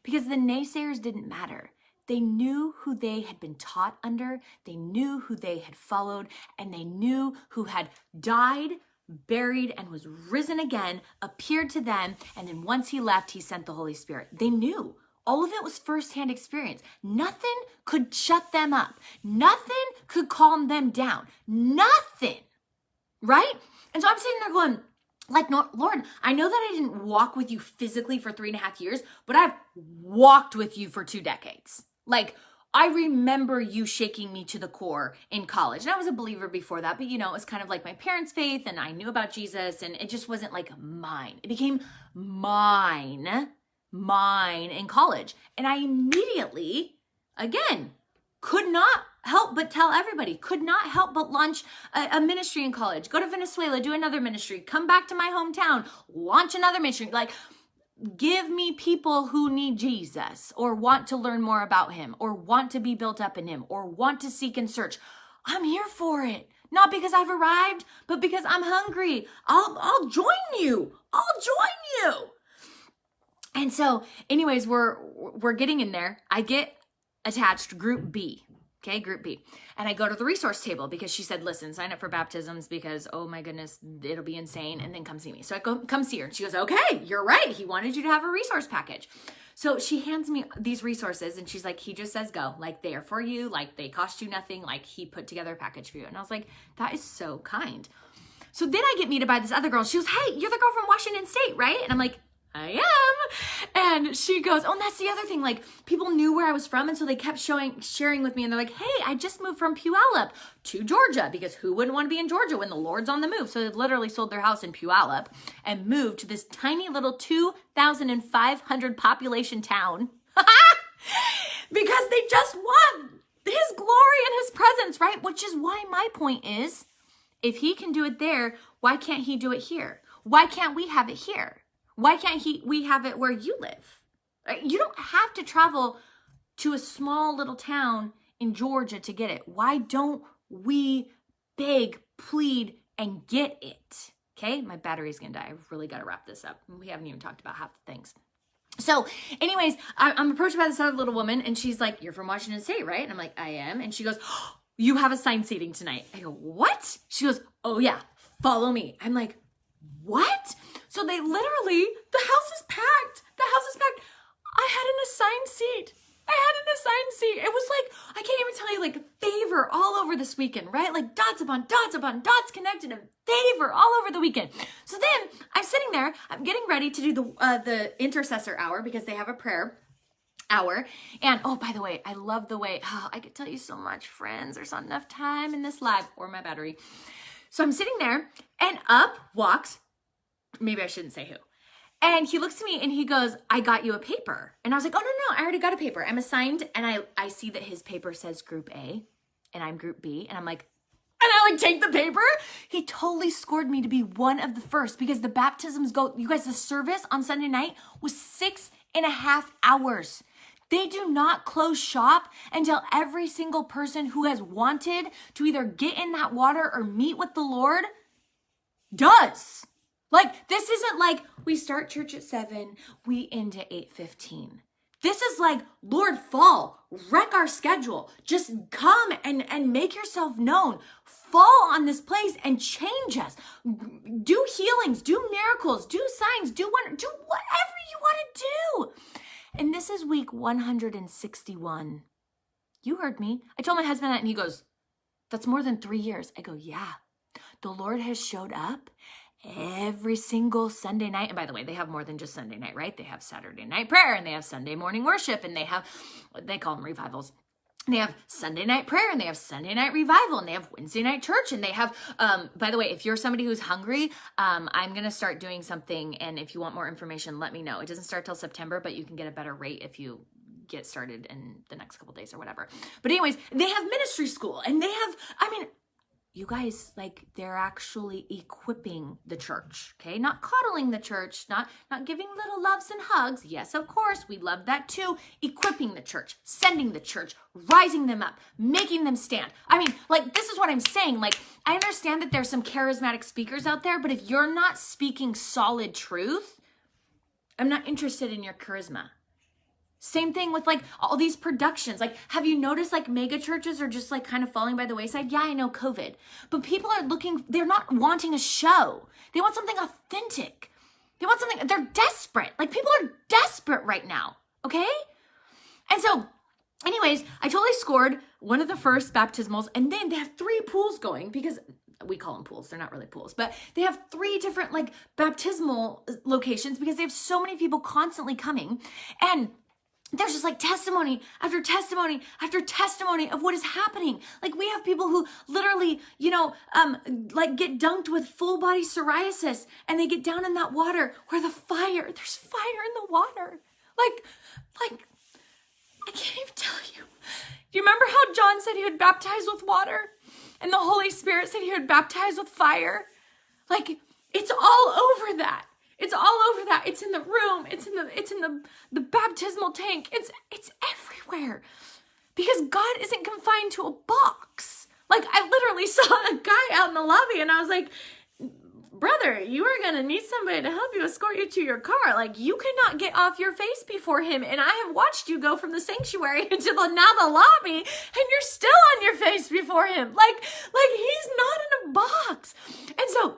because the naysayers didn't matter. They knew who they had been taught under, they knew who they had followed, and they knew who had died, buried, and was risen again, appeared to them, and then once he left, he sent the Holy Spirit. They knew. All of it was firsthand experience. Nothing could shut them up. Nothing could calm them down. Nothing, right? And so I'm sitting there going, like, no, Lord, I know that I didn't walk with you physically for 3.5 years, but I've walked with you for 2 decades. Like, I remember you shaking me to the core in college. And I was a believer before that, but it was kind of like my parents' faith and I knew about Jesus and it just wasn't like mine. It became mine in college. And I immediately, again, could not help but tell everybody, could not help but launch a ministry in college, go to Venezuela, do another ministry, come back to my hometown, launch another ministry. Like, give me people who need Jesus or want to learn more about him or want to be built up in him or want to seek and search. I'm here for it. Not because I've arrived, but because I'm hungry. I'll join you. And so anyways, we're getting in there. I get attached Group B. Okay, Group B. And I go to the resource table because she said, listen, sign up for baptisms because, oh my goodness, it'll be insane. And then come see me. So I come see her. And she goes, okay, you're right. He wanted you to have a resource package. So she hands me these resources and she's like, he just says go. Like they are for you. Like they cost you nothing. Like he put together a package for you. And I was like, that is so kind. So then I get meted by this other girl. She goes, hey, you're the girl from Washington State, right? And I'm like, I am. And she goes, oh, and that's the other thing. Like people knew where I was from. And so they kept sharing with me. And they're like, hey, I just moved from Puyallup to Georgia, because who wouldn't want to be in Georgia when the Lord's on the move? So they literally sold their house in Puyallup and moved to this tiny little 2,500 population town because they just want his glory and his presence, right? Which is why my point is, if he can do it there, why can't he do it here? Why can't we have it here? Why can't we have it where you live? You don't have to travel to a small little town in Georgia to get it. Why don't we beg, plead, and get it? Okay, my battery's gonna die. I've really got to wrap this up. We haven't even talked about half the things. So anyways, I'm approached by this other little woman and she's like, you're from Washington State, right? And I'm like, I am. And she goes, oh, you have assigned seating tonight. I go, what? She goes, oh yeah, follow me. I'm like, what? So they literally, the house is packed. The house is packed. I had an assigned seat. It was like, I can't even tell you, like favor all over this weekend, right? Like dots upon dots connected and favor all over the weekend. So then I'm sitting there, I'm getting ready to do the intercessor hour because they have a prayer hour. And oh, by the way, I love the way, I could tell you so much, friends. There's not enough time in this live or my battery. So I'm sitting there and up walks, maybe I shouldn't say who. And he looks at me and he goes, I got you a paper. And I was like, oh, no, I already got a paper. I'm assigned. And I see that his paper says group A and I'm group B. And I'm like, and I like take the paper. He totally scored me to be one of the first because the baptisms go, you guys, the service on Sunday night was 6.5 hours. They do not close shop until every single person who has wanted to either get in that water or meet with the Lord does. Like, this isn't like we start church at 7, we end at 8:15. This is like, Lord, fall, wreck our schedule. Just come and make yourself known. Fall on this place and change us. Do healings, do miracles, do signs, do whatever you want to do. And this is week 161. You heard me. I told my husband that and he goes, that's more than 3 years. I go, yeah. The Lord has showed up every single Sunday night. And by the way, they have more than just Sunday night, right? They have Saturday night prayer and they have Sunday morning worship and they call them revivals. They have Sunday night prayer and they have Sunday night revival and they have Wednesday night church and they have, by the way, if you're somebody who's hungry, I'm going to start doing something. And if you want more information, let me know. It doesn't start till September, but you can get a better rate if you get started in the next couple days or whatever. But anyways, they have ministry school and they have, you guys, like, they're actually equipping the church, okay? Not coddling the church, not giving little loves and hugs. Yes, of course, we love that too. Equipping the church, sending the church, rising them up, making them stand. This is what I'm saying. Like, I understand that there's some charismatic speakers out there, but if you're not speaking solid truth, I'm not interested in your charisma. Same thing with like all these productions. Like, have you noticed like mega churches are just like kind of falling by the wayside? Yeah, I know COVID, but people are they're not wanting a show. They want something authentic. They're desperate. Like, people are desperate right now. Okay. And so anyways, I totally scored one of the first baptismals and then they have 3 pools going because we call them pools. They're not really pools, but they have 3 different like baptismal locations because they have so many people constantly coming. And there's just like testimony after testimony after testimony of what is happening. Like, we have people who literally, like get dunked with full body psoriasis and they get down in that water where there's fire in the water. Like, I can't even tell you. Do you remember how John said he would baptize with water and the Holy Spirit said he would baptize with fire? Like, it's all over that. It's all over that. It's in the room. It's in the baptismal tank. It's everywhere. Because God isn't confined to a box. Like, I literally saw a guy out in the lobby and I was like, brother, you are going to need somebody to help you escort you to your car. Like, you cannot get off your face before him. And I have watched you go from the sanctuary into the lobby and you're still on your face before him. Like he's not in a box. And so,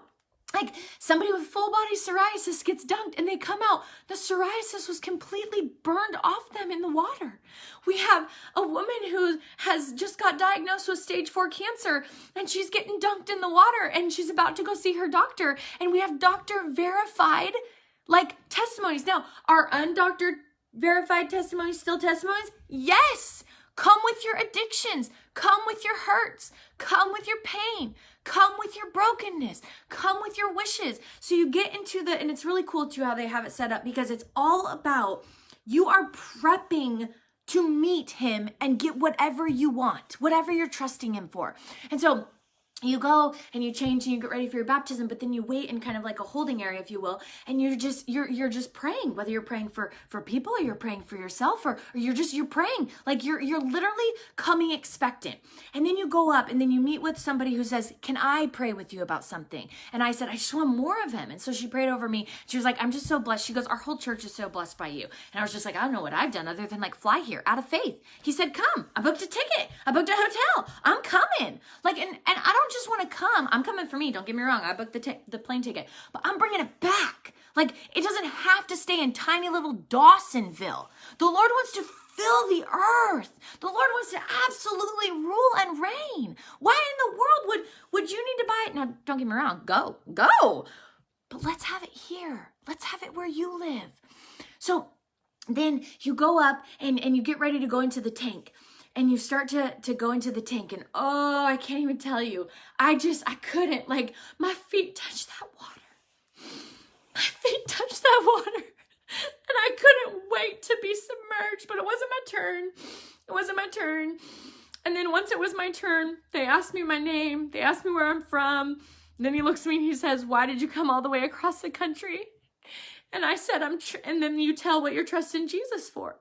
like, somebody with full body psoriasis gets dunked and they come out. The psoriasis was completely burned off them in the water. We have a woman who has just got diagnosed with stage 4 cancer and she's getting dunked in the water and she's about to go see her doctor. And we have doctor verified like testimonies. Now, are undoctored verified testimonies still testimonies? Yes. Come with your addictions. Come with your hurts. Come with your pain. Come with your brokenness. Come with your wishes. So you get into and it's really cool too how they have it set up because it's all about you are prepping to meet him and get whatever you want, whatever you're trusting him for. And so you go and you change and you get ready for your baptism, but then you wait in kind of like a holding area, if you will, and you're just praying, whether you're praying for people or you're praying for yourself, or you're praying, like you're literally coming expectant. And then you go up and then you meet with somebody who says, can I pray with you about something? And I said, I just want more of him. And so she prayed over me. She was like, I'm just so blessed. She goes, our whole church is so blessed by you. And I was just like, I don't know what I've done other than like fly here out of faith. He said, come. I booked a ticket. I booked a hotel. I'm coming. Like, and I don't just want to come. I'm coming for me. Don't get me wrong. I booked the plane ticket, but I'm bringing it back. Like, it doesn't have to stay in tiny little Dawsonville. The Lord wants to fill the earth. The Lord wants to absolutely rule and reign. Why in the world would you need to buy it? Now, don't get me wrong. Go. But let's have it here. Let's have it where you live. So then you go up and you get ready to go into the tank. And you start to go into the tank, and oh, I can't even tell you. I couldn't, like, my feet touched that water. My feet touched that water. And I couldn't wait to be submerged, but it wasn't my turn. It wasn't my turn. And then once it was my turn, they asked me my name. They asked me where I'm from. And then he looks at me and he says, why did you come all the way across the country? And I said, and then you tell what you're trusting Jesus for.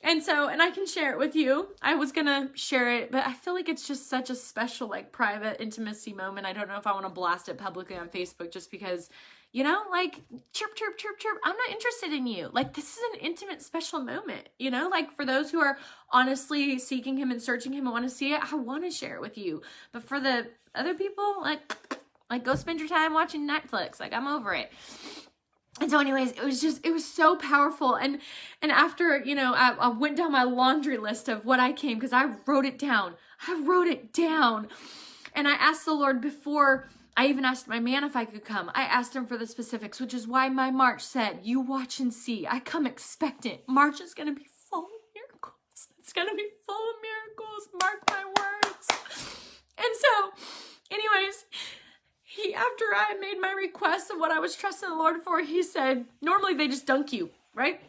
And so, and I can share it with you. I was going to share it, but I feel like it's just such a special, like, private intimacy moment. I don't know if I want to blast it publicly on Facebook just because, you know, like, chirp, chirp, chirp, chirp. I'm not interested in you. Like, this is an intimate, special moment, you know, like, for those who are honestly seeking him and searching him and want to see it, I want to share it with you. But for the other people, like go spend your time watching Netflix. Like, I'm over it. And so anyways, it was so powerful. And after, you know, I went down my laundry list of what I came, because I wrote it down. And I asked the Lord before I even asked my man if I could come. I asked him for the specifics, which is why my March said, you watch and see. I come expectant. March is going to be full of miracles. It's going to be full of miracles. Mark my words. And so, anyways, after I made my request of what I was trusting the Lord for, he said, normally they just dunk you, right?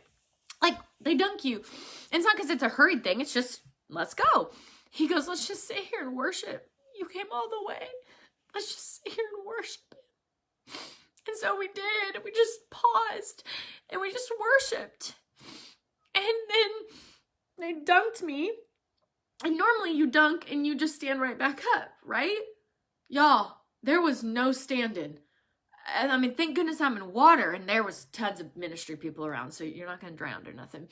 Like, they dunk you. And it's not because it's a hurried thing. It's just, let's go. He goes, let's just sit here and worship. You came all the way. Let's just sit here and worship him. And so we did. We just paused and we just worshiped. And then they dunked me. And normally you dunk and you just stand right back up, right? Y'all, there was no standing. And I mean, thank goodness I'm in water, and there was tons of ministry people around, so you're not going to drown or nothing.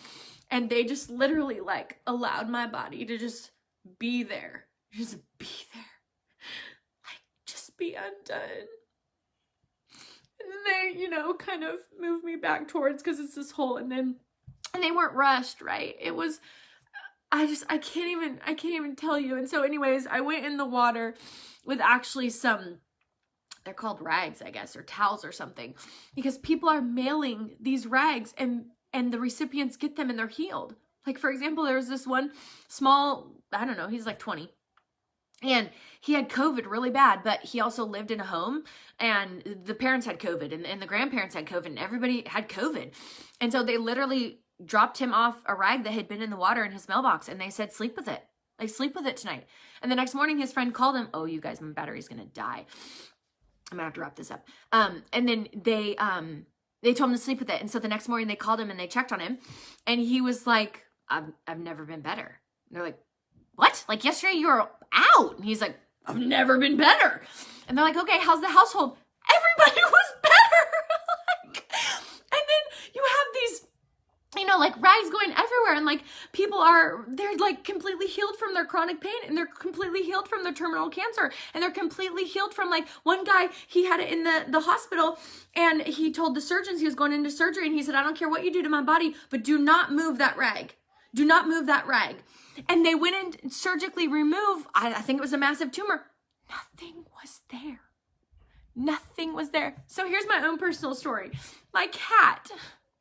And they just literally, like, allowed my body to just be there. Just be there. Like, just be undone. And then they, you know, kind of moved me back towards, because it's this hole, and they weren't rushed, right? It was, I can't even tell you. And so anyways, I went in the water with actually some, they're called rags, I guess, or towels or something, because people are mailing these rags and the recipients get them and they're healed. Like, for example, there was this one small, I don't know, he's like 20. And he had COVID really bad, but he also lived in a home, and the parents had COVID and the grandparents had COVID and everybody had COVID. And so they literally dropped him off a rag that had been in the water in his mailbox, and they said, sleep with it. Like, sleep with it tonight. And the next morning his friend called him, oh, you guys, my battery's going to die. I'm going to have to wrap this up. And then they told him to sleep with it. And so the next morning they called him and they checked on him, and he was like, I've never been better. And they're like, what? Like, yesterday you were out. And he's like, I've never been better. And they're like, okay, how's the household? Everybody was better. Like, and then you have these, you know, like, rags going everywhere, and like, people they're like completely healed from their chronic pain, and they're completely healed from their terminal cancer, and they're completely healed from, like, one guy, he had it in the hospital, and he told the surgeons he was going into surgery, and he said, I don't care what you do to my body, but do not move that rag. Do not move that rag. And they went in and surgically remove, I think it was a massive tumor. Nothing was there. Nothing was there. So here's my own personal story. My cat,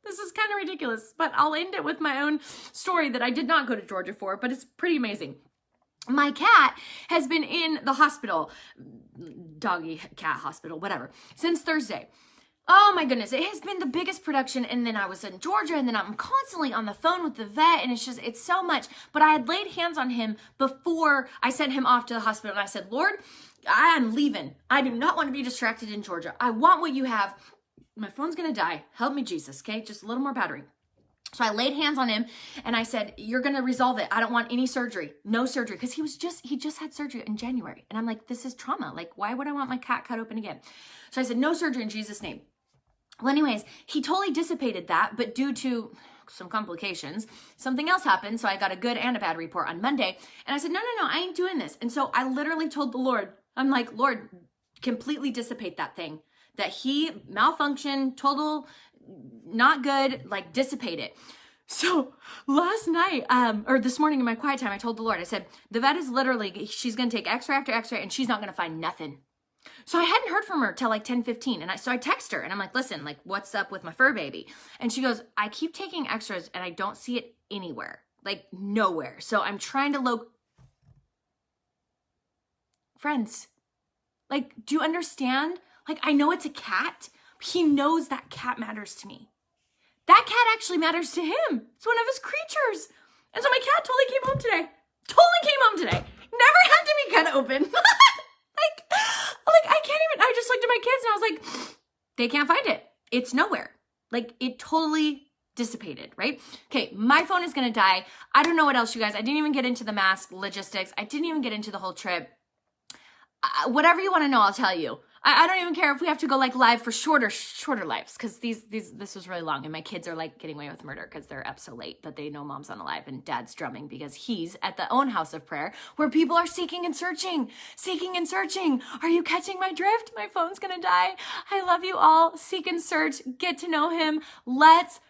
this is kind of ridiculous, but I'll end it with my own story that I did not go to Georgia for, but it's pretty amazing. My cat has been in the hospital, doggy cat hospital, whatever, since Thursday. Oh my goodness, it has been the biggest production, and then I was in Georgia, and then I'm constantly on the phone with the vet, and it's so much. But I had laid hands on him before I sent him off to the hospital, and I said, Lord, I'm leaving. I do not want to be distracted in Georgia. I want what you have. My phone's going to die. Help me, Jesus. Okay. Just a little more battery. So I laid hands on him and I said, you're going to resolve it. I don't want any surgery, no surgery. Cause he just had surgery in January. And I'm like, this is trauma. Like, why would I want my cat cut open again? So I said, no surgery in Jesus' name. Well, anyways, he totally dissipated that, but due to some complications, something else happened. So I got a good and a bad report on Monday. And I said, no, I ain't doing this. And so I literally told the Lord, I'm like, Lord, completely dissipate that thing, that he malfunctioned, total not good, like dissipate it. So last night, or this morning in my quiet time, I told the Lord, I said, the vet is literally, she's going to take x-ray after x-ray and she's not going to find nothing. So I hadn't heard from her till like 10:15. And so I text her and I'm like, listen, like what's up with my fur baby? And she goes, I keep taking x-rays and I don't see it anywhere, like nowhere. So I'm trying to friends, like, do you understand? Like, I know it's a cat. He knows that cat matters to me. That cat actually matters to him. It's one of his creatures. And so my cat totally came home today. Never had to be cut open. like I can't even, I just looked at my kids and I was like, they can't find it. It's nowhere. Like it totally dissipated, right? Okay, my phone is going to die. I don't know what else, you guys. I didn't even get into the mask logistics. I didn't even get into the whole trip. Whatever you want to know, I'll tell you. I don't even care if we have to go like live for shorter lives, because this was really long and my kids are like getting away with murder because they're up so late that they know mom's on alive and dad's drumming because he's at the own house of prayer where people are seeking and searching. Are you catching my drift? My phone's gonna die. I love you all. Seek and search. Get to know him. Let's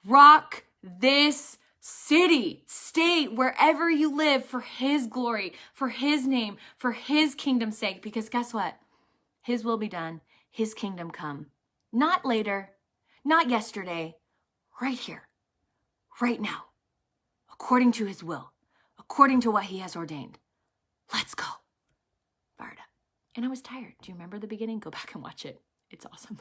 rock this city, state, wherever you live for his glory, for his name, for his kingdom's sake. Because guess what? His will be done. His kingdom come. Not later, not yesterday, right here, right now, according to his will, according to what he has ordained. Let's go. Fired up. And I was tired. Do you remember the beginning? Go back and watch it. It's awesome.